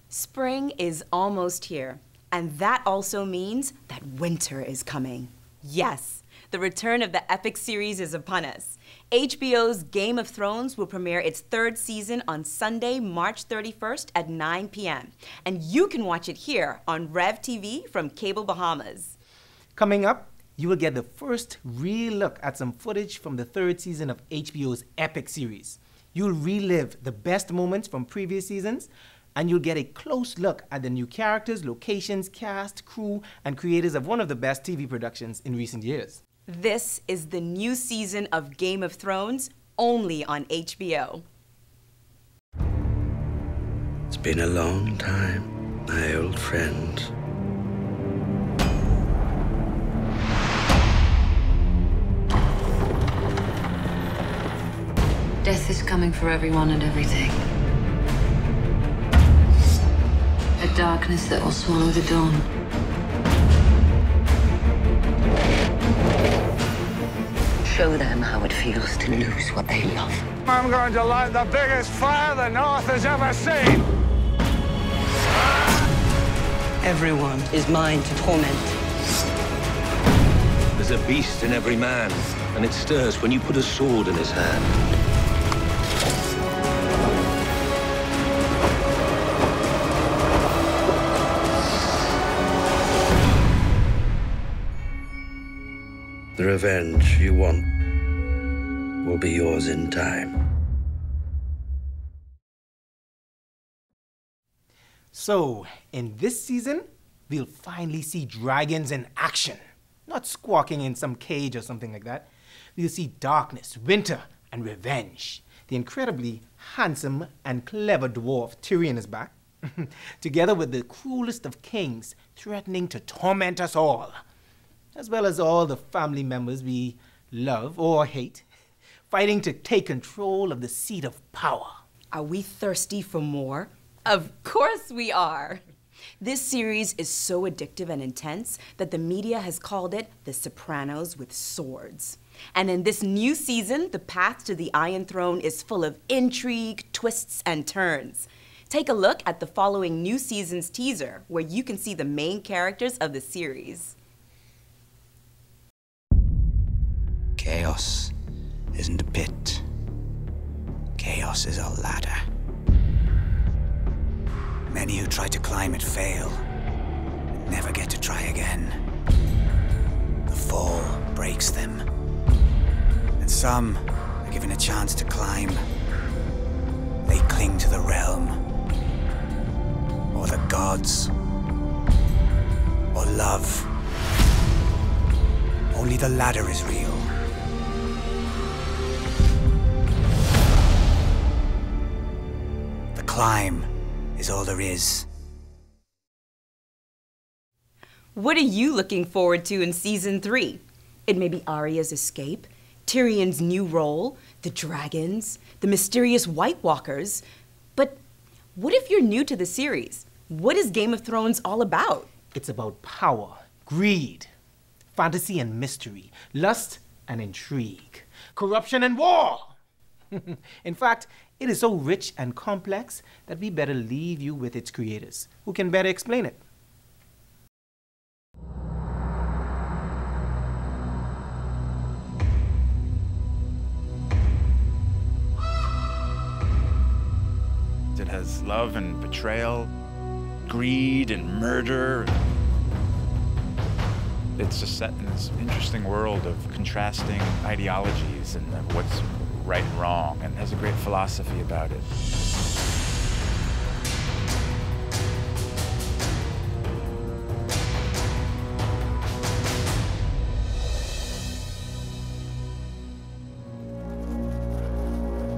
Spring is almost here, and that also means that winter is coming. Yes, the return of the epic series is upon us. HBO's Game of Thrones will premiere its 3rd season on Sunday, March 31st at 9 p.m. And you can watch it here on REVTV from Cable Bahamas. Coming up, you will get the first real look at some footage from the 3rd season of HBO's epic series. You'll relive the best moments from previous seasons, and you'll get a close look at the new characters, locations, cast, crew, and creators of one of the best TV productions in recent years. This is the new season of Game of Thrones, only on HBO. It's been a long time, my old friend. Death is coming for everyone and everything. A darkness that will swallow the dawn. Show them how it feels to lose what they love. I'm going to light the biggest fire the North has ever seen. Everyone is mine to torment. There's a beast in every man, and it stirs when you put a sword in his hand. The revenge you want will be yours in time. So, in this season, we'll finally see dragons in action. Not squawking in some cage or something like that. We'll see darkness, winter, and revenge. The incredibly handsome and clever dwarf Tyrion is back, together with the cruelest of kings threatening to torment us all, as well as all the family members we love or hate, fighting to take control of the seat of power. Are we thirsty for more? Of course we are. This series is so addictive and intense that the media has called it The Sopranos with swords. And in this new season, the path to the Iron Throne is full of intrigue, twists, and turns. Take a look at the following new season's teaser, where you can see the main characters of the series. Chaos isn't a pit. Chaos is a ladder. Many who try to climb it fail and never get to try again. The fall breaks them. And some are given a chance to climb. They cling to the realm, or the gods, or love. Only the ladder is real. The climb is all there is. What are you looking forward to in Season 3? It may be Arya's escape, Tyrion's new role, the dragons, the mysterious White Walkers. But what if you're new to the series? What is Game of Thrones all about? It's about power, greed, fantasy and mystery, lust and intrigue, corruption and war. In fact, it is so rich and complex that we better leave you with its creators, who can better explain it. It has love and betrayal, greed and murder. It's just set in this interesting world of contrasting ideologies and of what's right and wrong, and has a great philosophy about it.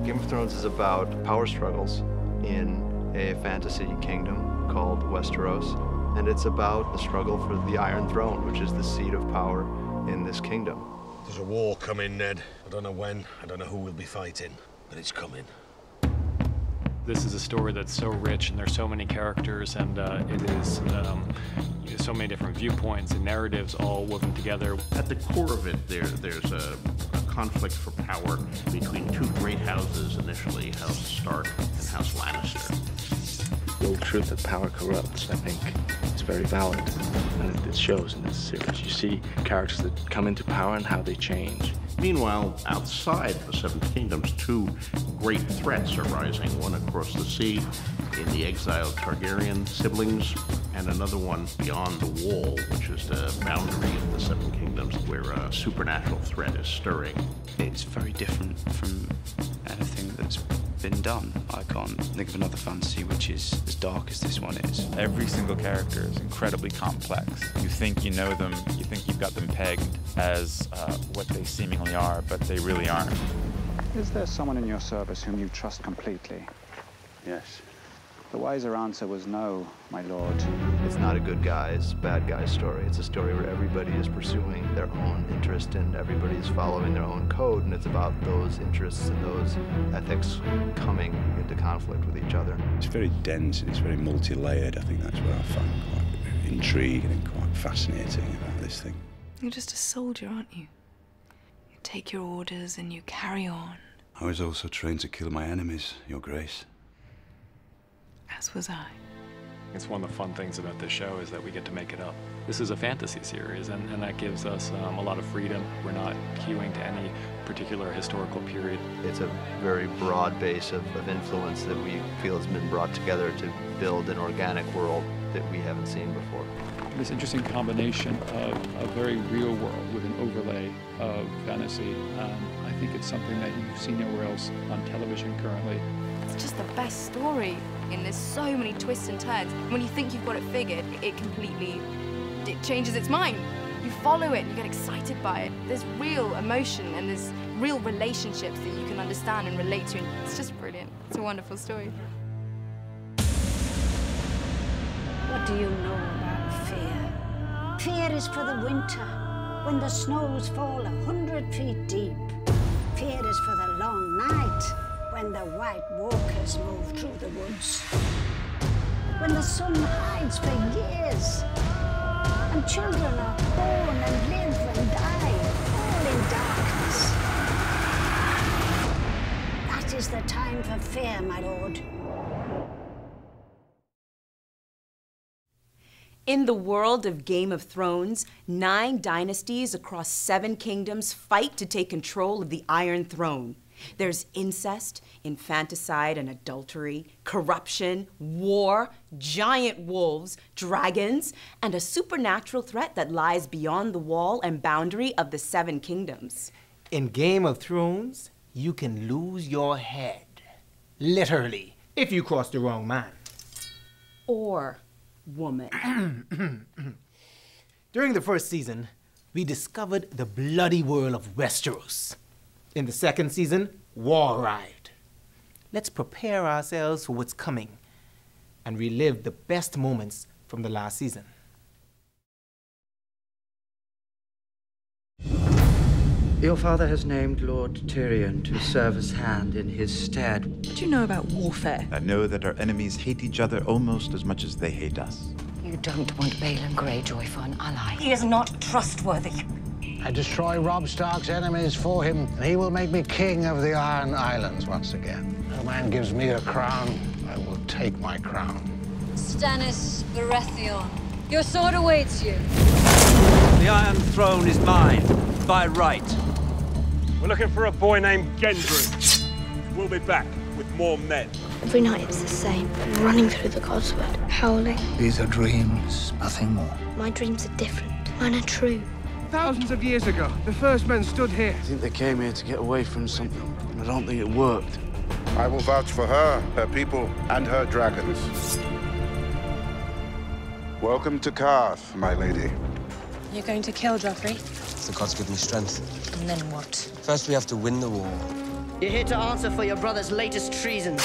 Game of Thrones is about power struggles in a fantasy kingdom called Westeros, and it's about the struggle for the Iron Throne, which is the seat of power in this kingdom. There's a war coming, Ned. I don't know when, I don't know who we'll be fighting, but it's coming. This is a story that's so rich, and there's so many characters, and it is so many different viewpoints and narratives all woven together. At the core of it, there's a conflict for power between two great houses initially, House Stark and House Lannister. age-old truth that power corrupts, I think, is very valid. And it shows in this series. You see characters that come into power and how they change. Meanwhile, outside the Seven Kingdoms, two great threats are rising. One across the sea in the exiled Targaryen siblings, and another one beyond the wall, which is the boundary of the Seven Kingdoms, where a supernatural threat is stirring. It's very different from anything that's been done. I can't think of another fantasy which is as dark as this one is. Every single character is incredibly complex. You think you know them, you think you've got them pegged as what they seemingly are, but they really aren't. Is there someone in your service whom you trust completely? Yes. The wiser answer was no, my lord. It's not a good guys, bad guys story. It's a story where everybody is pursuing their own interest and everybody is following their own code, and it's about those interests and those ethics coming into conflict with each other. It's very dense and it's very multi-layered. I think that's what I find quite intriguing and quite fascinating about this thing. You're just a soldier, aren't you? You take your orders and you carry on. I was also trained to kill my enemies, Your Grace. As was I. It's one of the fun things about this show is that we get to make it up. This is a fantasy series, and that gives us a lot of freedom. We're not hewing to any particular historical period. It's a very broad base of influence that we feel has been brought together to build an organic world that we haven't seen before. This interesting combination of a very real world with an overlay of fantasy. I think it's something that you see nowhere else on television currently. It's just the best story, and there's so many twists and turns. When you think you've got it figured, it changes its mind. You follow it and you get excited by it. There's real emotion and there's real relationships that you can understand and relate to. And it's just brilliant. It's a wonderful story. What do you know about fear? Fear is for the winter, when the snows fall 100 feet deep. Fear is for the long night, when the White Walkers move through the woods. When the sun hides for years, and children are born and live and die, all in darkness. That is the time for fear, my lord. In the world of Game of Thrones, 9 dynasties across 7 kingdoms fight to take control of the Iron Throne. There's incest, infanticide and adultery, corruption, war, giant wolves, dragons, and a supernatural threat that lies beyond the wall and boundary of the 7 kingdoms. In Game of Thrones, you can lose your head. Literally, if you cross the wrong man. Or woman. During the first season, we discovered the bloody world of Westeros. In the second season, war arrived. Let's prepare ourselves for what's coming and relive the best moments from the last season. Your father has named Lord Tyrion to serve as hand in his stead. What do you know about warfare? I know that our enemies hate each other almost as much as they hate us. You don't want Balon Greyjoy for an ally. He is not trustworthy. I destroy Robb Stark's enemies for him, and he will make me king of the Iron Islands once again. No man gives me a crown, I will take my crown. Stannis Baratheon, your sword awaits you. The Iron Throne is mine, by right. We're looking for a boy named Gendry. We'll be back with more men. Every night it's the same, running through the Godswood, howling. These are dreams, nothing more. My dreams are different. Mine are true. Thousands of years ago, the first men stood here. I think they came here to get away from something, and I don't think it worked. I will vouch for her, her people, and her dragons. Welcome to Karth, my lady. You're going to kill Joffrey? The gods give me strength. And then what? First, we have to win the war. You're here to answer for your brother's latest treason.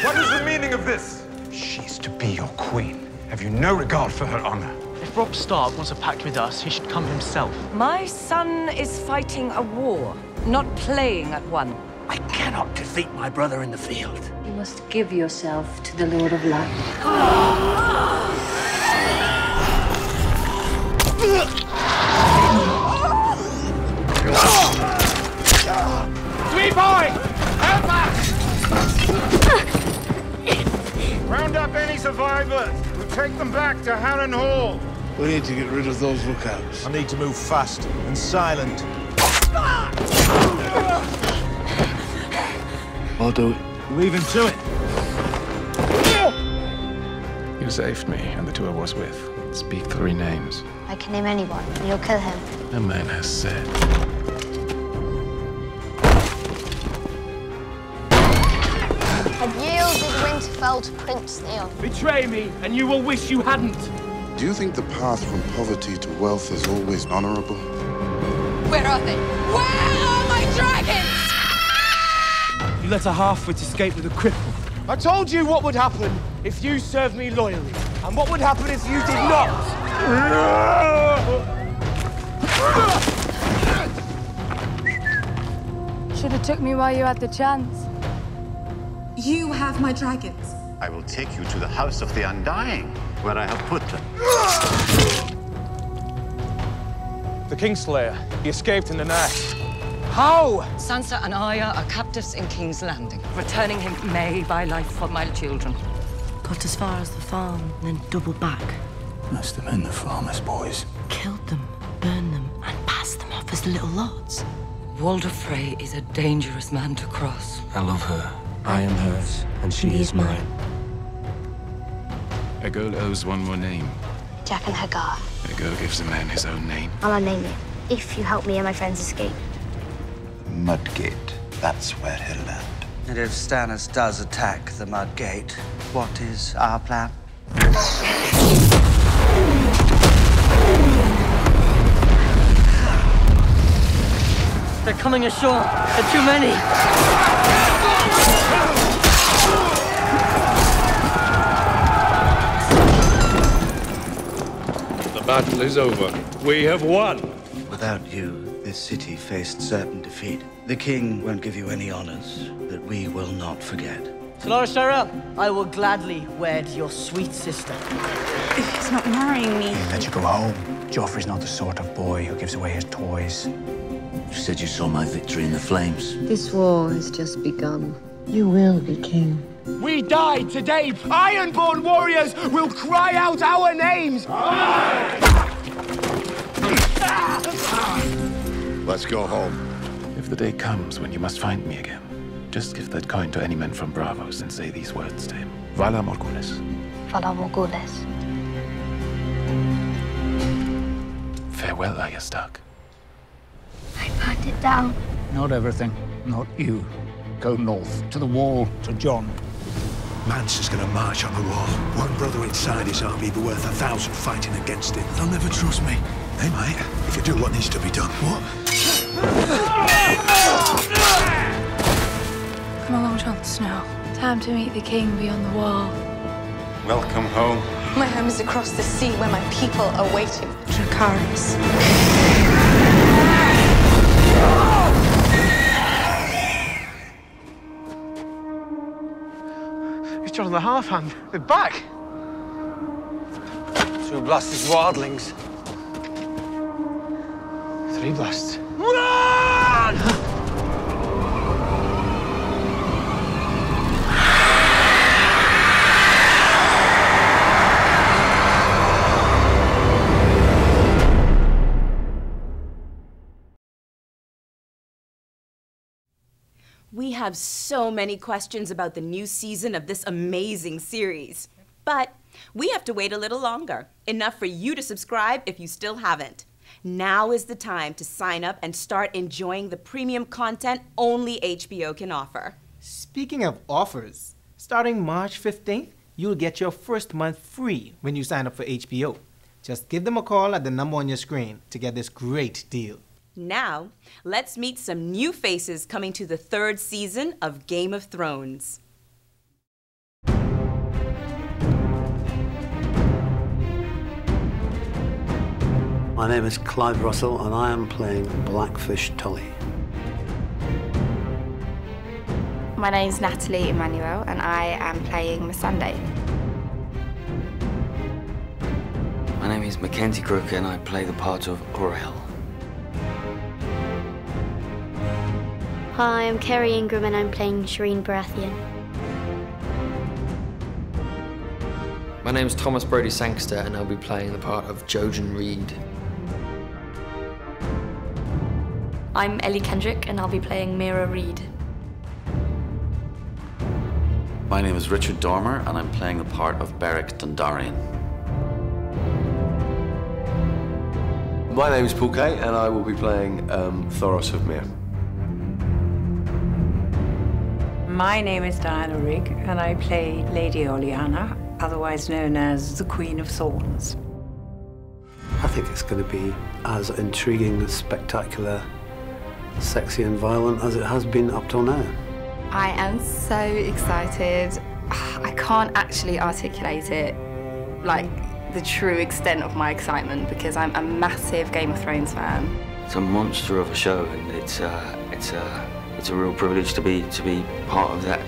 What is the meaning of this? She's to be your queen. Have you no regard for her honor? If Robb Stark wants a pact with us, he should come himself. My son is fighting a war, not playing at one. I cannot defeat my brother in the field. You must give yourself to the Lord of Light. Sweet boy! Help us! Round up! up any survivors. We'll take them back to Harren Hall. We need to get rid of those lookouts. I need to move fast and silent. I'll do it. Leave him to it. You saved me and the two I was with. Speak 3 names. I can name anyone, and you'll kill him. A man has said. I've yielded Winterfell to Prince Theon. Betray me, and you will wish you hadn't. Do you think the path from poverty to wealth is always honorable? Where are they? Where are my dragons? You let a half-wit escape with a cripple. I told you what would happen if you served me loyally, and what would happen if you did not. Should have took me while you had the chance. You have my dragons. I will take you to the House of the Undying, where I have put them. The Kingslayer, he escaped in the night. How? Sansa and Arya are captives in King's Landing. Returning him may buy life for my children. Got as far as the farm, then doubled back. Must have been the farmer's boys. Killed them, burned them, and passed them off as little lots. Walder Frey is a dangerous man to cross. I love her. I am hers, and she is mine. A girl owes one more name. Jack and Hagar. A girl gives a man his own name. I'll name it, if you help me and my friends escape. Mudgate, that's where he'll land. And if Stannis does attack the Mudgate, what is our plan? They're coming ashore. There are too many. The battle is over. We have won. Without you, this city faced certain defeat. The king won't give you any honors that we will not forget. Dolores Tyrell, I will gladly wed your sweet sister. He's not marrying me. Let you go home. Joffrey's not the sort of boy who gives away his toys. You said you saw my victory in the flames. This war has just begun. You will be king. We die today. Ironborn warriors will cry out our names. Let's go home. If the day comes when you must find me again, just give that coin to any man from Bravos and say these words to him. Vala Morgulis. Vala Morgulis. Farewell, Arya Stark. I burned it down. Not everything. Not you. Go north, to the wall, to Jon. Mance is going to march on the wall. One brother inside his army be worth 1,000 fighting against him. They'll never trust me. They might, if you do what needs to be done. What? Come along, Jon Snow. Time to meet the king beyond the wall. Welcome home. My home is across the sea where my people are waiting. Dracarys. It's Jon the Half-Hand. We're back. 2 blasted wildlings. 3 blasts. Run! We have so many questions about the new season of this amazing series. But we have to wait a little longer. Enough for you to subscribe if you still haven't. Now is the time to sign up and start enjoying the premium content only HBO can offer. Speaking of offers, starting March 15th, you'll get your first month free when you sign up for HBO. Just give them a call at the number on your screen to get this great deal. Now, let's meet some new faces coming to the 3rd season of Game of Thrones. My name is Clive Russell, and I am playing Blackfish Tully. My name's Natalie Emmanuel, and I am playing Missandei. My name is Mackenzie Crook, and I play the part of Orel. Hi, I'm Kerry Ingram and I'm playing SHIREEN BARATHEON. My name is Thomas Brody Sangster, and I'll be playing the part of JOJEN Reed. I'm Ellie Kendrick, and I'll be playing MEERA Reed. My name is Richard Dormer, and I'm playing the part of BERIC DONDARRION. My name is Paul Kay, and I will be playing THOROS of MEERA. My name is Diana Rigg, and I play Lady Oleanna, otherwise known as the Queen of Thorns. I think it's going to be as intriguing, spectacular, sexy and violent as it has been up till now. I am so excited. I can't actually articulate it, like the true extent of my excitement, because I'm a massive Game of Thrones fan. It's a monster of a show, and it's a real privilege to be part of that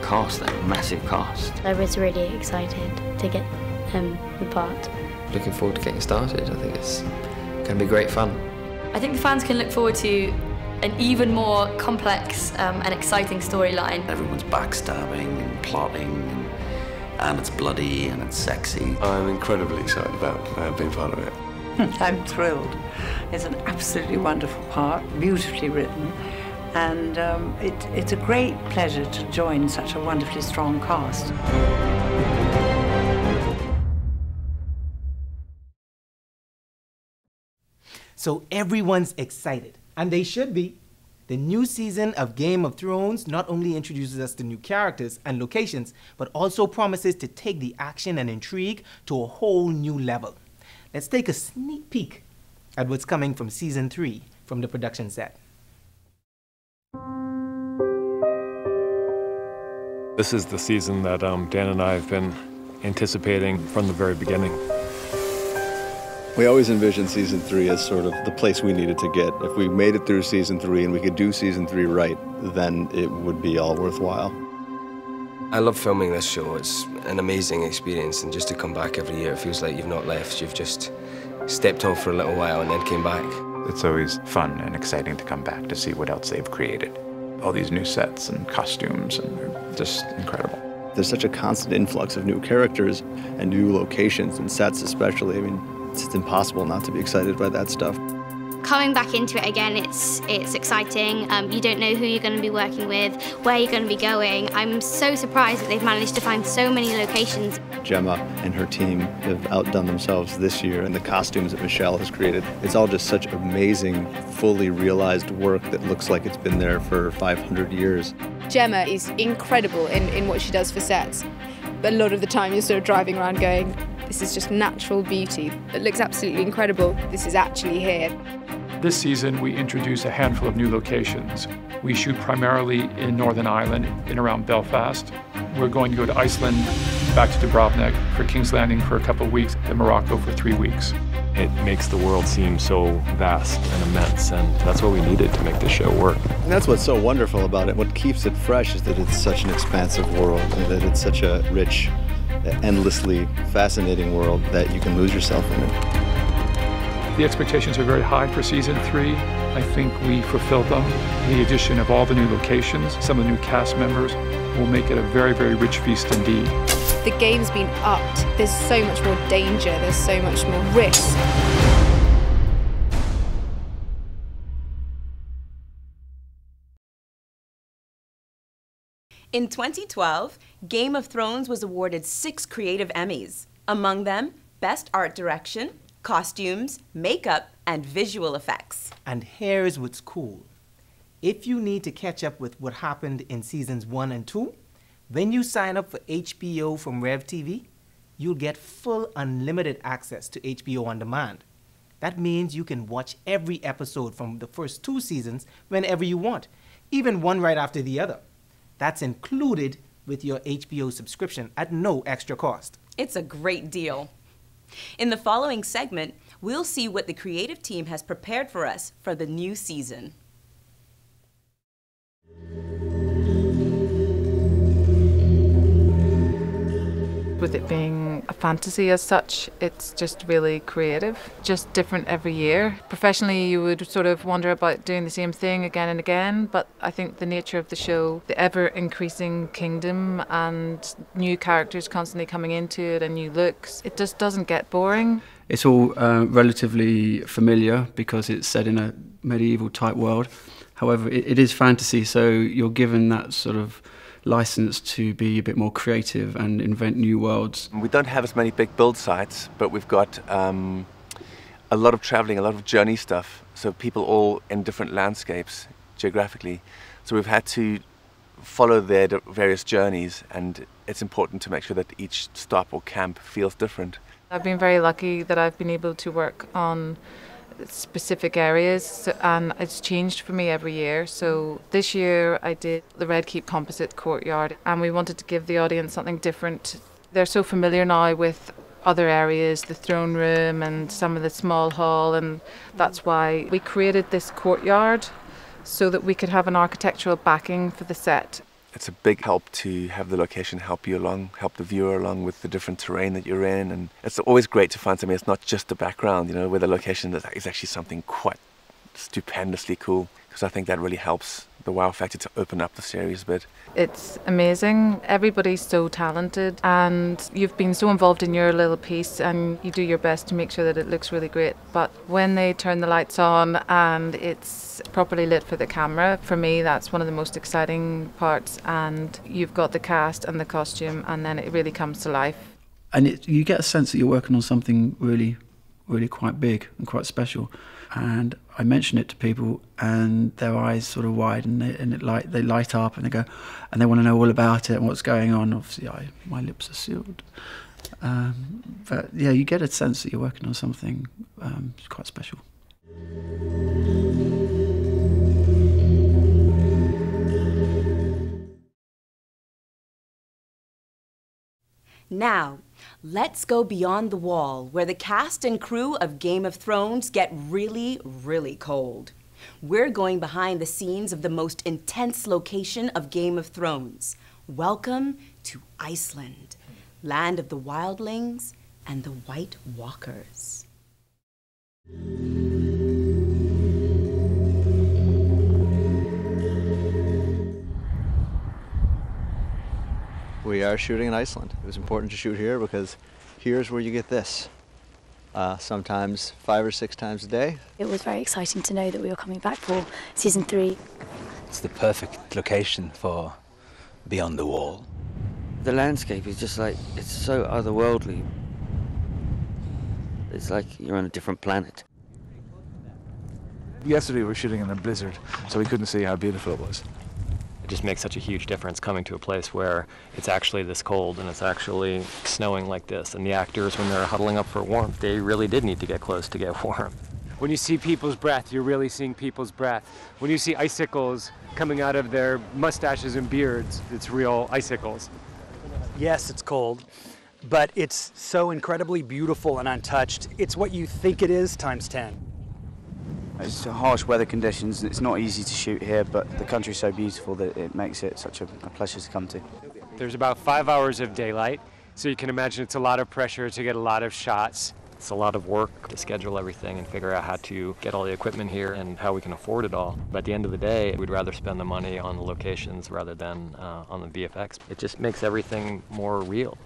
cast, that massive cast. I was really excited to get the part. Looking forward to getting started. I think it's going to be great fun. I think the fans can look forward to an even more complex and exciting storyline. Everyone's backstabbing and plotting, and it's bloody and it's sexy. I'm incredibly excited about being part of it. I'm thrilled. It's an absolutely wonderful part, beautifully written, and it's a great pleasure to join such a wonderfully strong cast. So everyone's excited, and they should be. The new season of Game of Thrones not only introduces us to new characters and locations, but also promises to take the action and intrigue to a whole new level. Let's take a sneak peek at what's coming from Season 3 from the production set. This is the season that Dan and I have been anticipating from the very beginning. We always envisioned Season 3 as sort of the place we needed to get. If we made it through Season 3 and we could do Season 3 right, then it would be all worthwhile. I love filming this show. It's an amazing experience, and just to come back every year, it feels like you've not left. You've just stepped off for a little while and then came back. It's always fun and exciting to come back to see what else they've created. All these new sets and costumes, and they're just incredible. There's such a constant influx of new characters and new locations and sets especially. I mean, it's impossible not to be excited by that stuff. Coming back into it again, it's exciting. You don't know who you're going to be working with, where you're going to be going. I'm so surprised that they've managed to find so many locations. Gemma and her team have outdone themselves this year, and the costumes that Michelle has created. It's all just such amazing, fully realized work that looks like it's been there for 500 years. Gemma is incredible in what she does for sets. But a lot of the time you're sort of driving around going, this is just natural beauty. It looks absolutely incredible. This is actually here. This season, we introduce a handful of new locations. We shoot primarily in Northern Ireland, in around Belfast. We're going to go to Iceland, back to Dubrovnik for King's Landing for a couple of weeks, and Morocco for 3 weeks. It makes the world seem so vast and immense, and that's what we needed to make this show work. And that's what's so wonderful about it. What keeps it fresh is that it's such an expansive world, and that it's such a rich, endlessly fascinating world that you can lose yourself in it. The expectations are very high for Season 3. I think we fulfilled them. The addition of all the new locations, some of the new cast members, will make it a very, very rich feast indeed. The game's been upped. There's so much more danger. There's so much more risk. In 2012, Game of Thrones was awarded 6 creative Emmys. Among them, Best Art Direction, Costumes, Makeup, and Visual Effects. And here's what's cool. If you need to catch up with what happened in Seasons 1 and 2, when you sign up for HBO from REVTV, you'll get full unlimited access to HBO On Demand. That means you can watch every episode from the first 2 seasons whenever you want, even one right after the other. That's included with your HBO subscription at no extra cost. It's a great deal. In the following segment, we'll see what the creative team has prepared for us for the new season. with it being a fantasy as such. It's just really creative, just different every year. Professionally, you would sort of wonder about doing the same thing again and again, but I think the nature of the show, the ever-increasing kingdom and new characters constantly coming into it and new looks, it just doesn't get boring. It's all relatively familiar because it's set in a medieval type world. However, it is fantasy, so you're given that sort of license to be a bit more creative and invent new worlds. We don't have as many big build sites, but we've got a lot of traveling, a lot of journey stuff. So people all in different landscapes geographically. So we've had to follow their various journeys, and it's important to make sure that each stop or camp feels different. I've been very lucky that I've been able to work on specific areas, and it's changed for me every year. So this year I did the Red Keep composite courtyard, and we wanted to give the audience something different. They're so familiar now with other areas, the throne room and some of the small hall, and that's why we created this courtyard so that we could have an architectural backing for the set. It's a big help to have the location help you along, help the viewer along with the different terrain that you're in. And it's always great to find something that's not just the background, you know, where the location is actually something quite stupendously cool. Because I think that really helps the wow factor to open up the series a bit. It's amazing. Everybody's so talented, and you've been so involved in your little piece, and you do your best to make sure that it looks really great. But when they turn the lights on and it's properly lit for the camera, for me that's one of the most exciting parts, and you've got the cast and the costume, and then it really comes to life. And you get a sense that you're working on something really, really quite big and quite special. And I mention it to people, and their eyes sort of widen, and they light up, and they go, and they want to know all about it and what's going on. Obviously, my lips are sealed. But yeah, you get a sense that you're working on something quite special. Now, let's go beyond the wall, where the cast and crew of Game of Thrones get really, really cold. We're going behind the scenes of the most intense location of Game of Thrones. Welcome to Iceland, land of the wildlings and the White Walkers. We are shooting in Iceland. It was important to shoot here because here's where you get this. Sometimes 5 or 6 times a day. It was very exciting to know that we were coming back for season 3. It's the perfect location for Beyond the Wall. The landscape is just like, it's so otherworldly. It's like you're on a different planet. Yesterday we were shooting in a blizzard, so we couldn't see how beautiful it was. It just makes such a huge difference coming to a place where it's actually this cold and it's actually snowing like this. And the actors, when they're huddling up for warmth, they really did need to get close to get warm. When you see people's breath, you're really seeing people's breath. When you see icicles coming out of their mustaches and beards, it's real icicles. Yes, it's cold, but it's so incredibly beautiful and untouched. It's what you think it is times 10. It's harsh weather conditions, and it's not easy to shoot here, but the country's so beautiful that it makes it such a pleasure to come to. There's about 5 hours of daylight, so you can imagine it's a lot of pressure to get a lot of shots. It's a lot of work to schedule everything and figure out how to get all the equipment here and how we can afford it all. But at the end of the day, we'd rather spend the money on the locations rather than on the VFX. It just makes everything more real.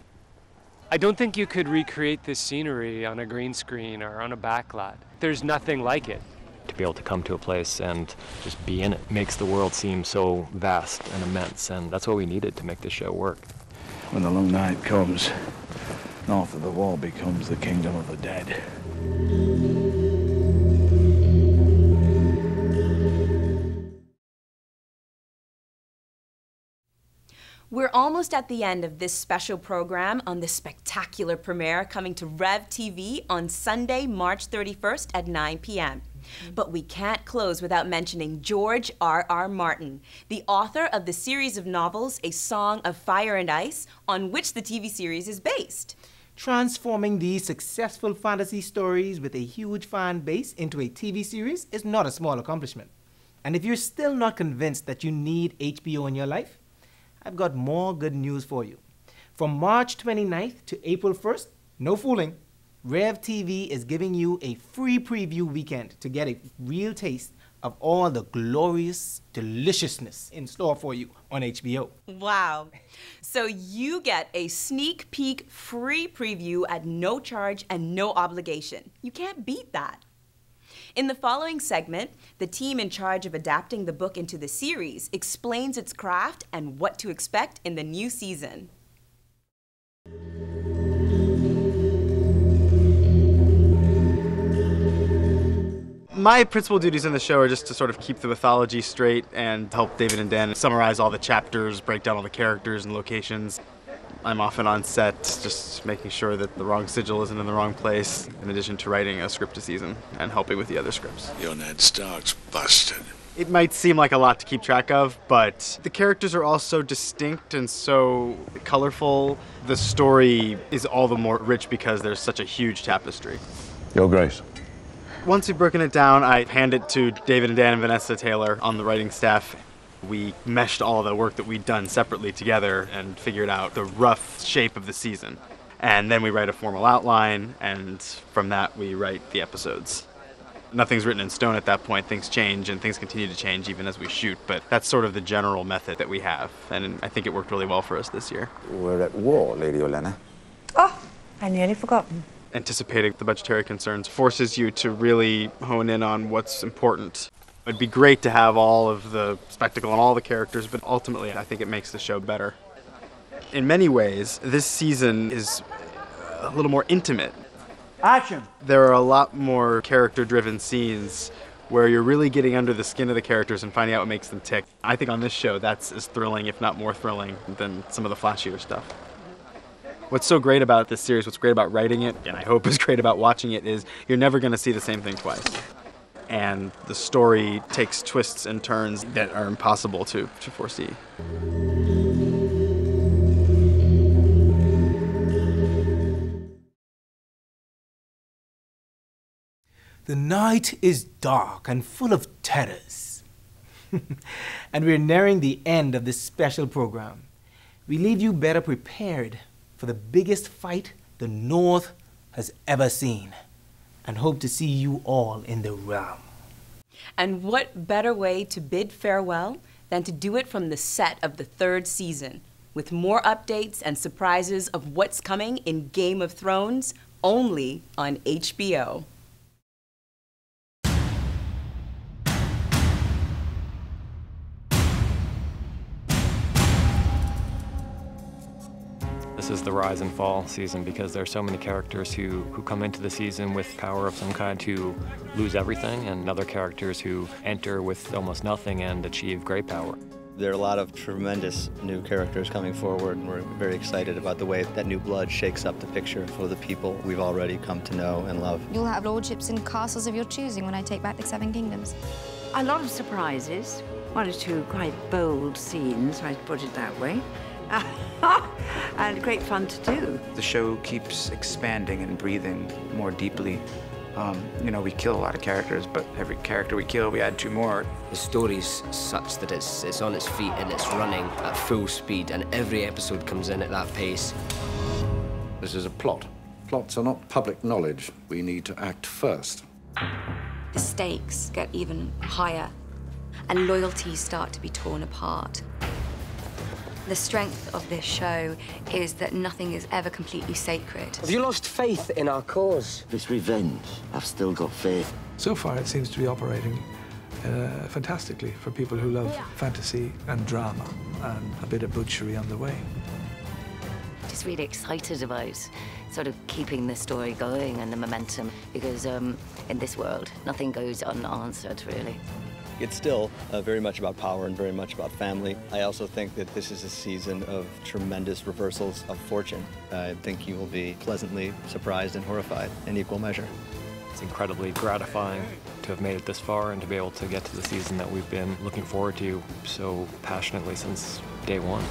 I don't think you could recreate this scenery on a green screen or on a backlot. There's nothing like it. To be able to come to a place and just be in it makes the world seem so vast and immense, and that's what we needed to make this show work. When the long night comes, north of the wall becomes the kingdom of the dead. We're almost at the end of this special program on the spectacular premiere coming to REVTV on Sunday, March 31st at 9 p.m. But we can't close without mentioning George R.R. Martin, the author of the series of novels A Song of Fire and Ice, on which the TV series is based. Transforming these successful fantasy stories with a huge fan base into a TV series is not a small accomplishment. And if you're still not convinced that you need HBO in your life, I've got more good news for you. From March 29th to April 1st, no fooling, REVTV is giving you a free preview weekend to get a real taste of all the glorious deliciousness in store for you on HBO. Wow. So you get a sneak peek free preview at no charge and no obligation. You can't beat that. In the following segment, the team in charge of adapting the book into the series explains its craft and what to expect in the new season. My principal duties in the show are just to sort of keep the mythology straight and help David and Dan summarize all the chapters, break down all the characters and locations. I'm often on set just making sure that the wrong sigil isn't in the wrong place, in addition to writing a script a season and helping with the other scripts. Your Ned Stark's busted. It might seem like a lot to keep track of, but the characters are all so distinct and so colorful. The story is all the more rich because there's such a huge tapestry. Your Grace. Once we've broken it down, I hand it to David and Dan and Vanessa Taylor on the writing staff. We meshed all the work that we'd done separately together and figured out the rough shape of the season. And then we write a formal outline, and from that we write the episodes. Nothing's written in stone at that point. Things change, and things continue to change even as we shoot, but that's sort of the general method that we have, and I think it worked really well for us this year. We're at war, Lady Olenna. Oh, I nearly forgotten. Anticipating the budgetary concerns forces you to really hone in on what's important. It'd be great to have all of the spectacle and all the characters, but ultimately I think it makes the show better. In many ways, this season is a little more intimate. Action! There are a lot more character-driven scenes where you're really getting under the skin of the characters and finding out what makes them tick. I think on this show that's as thrilling, if not more thrilling, than some of the flashier stuff. What's so great about this series, what's great about writing it, and I hope is great about watching it, is you're never going to see the same thing twice. And the story takes twists and turns that are impossible to foresee. The night is dark and full of terrors. And we're nearing the end of this special program. We leave you better prepared for the biggest fight the North has ever seen, and hope to see you all in the realm. And what better way to bid farewell than to do it from the set of the 3rd season, with more updates and surprises of what's coming in Game of Thrones, only on HBO. This is the rise and fall season because there are so many characters who come into the season with power of some kind to lose everything, and other characters who enter with almost nothing and achieve great power. There are a lot of tremendous new characters coming forward, and we're very excited about the way that new blood shakes up the picture for the people we've already come to know and love. You'll have lordships and castles of your choosing when I take back the 7 kingdoms. A lot of surprises, 1 or 2 quite bold scenes, I'd put it that way. And great fun to do. The show keeps expanding and breathing more deeply. You know, we kill a lot of characters, but every character we kill, we add 2 more. The story's such that it's on its feet and it's running at full speed, and every episode comes in at that pace. This is a plot. Plots are not public knowledge. We need to act first. The stakes get even higher, and loyalties start to be torn apart. The strength of this show is that nothing is ever completely sacred. Have you lost faith in our cause? This revenge, I've still got faith. So far, it seems to be operating fantastically for people who love fantasy and drama, and a bit of butchery on the way. Just really excited about sort of keeping the story going and the momentum, because in this world, nothing goes unanswered, really. It's still very much about power and very much about family. I also think that this is a season of tremendous reversals of fortune. I think you will be pleasantly surprised and horrified in equal measure. It's incredibly gratifying to have made it this far and to be able to get to the season that we've been looking forward to so passionately since day 1.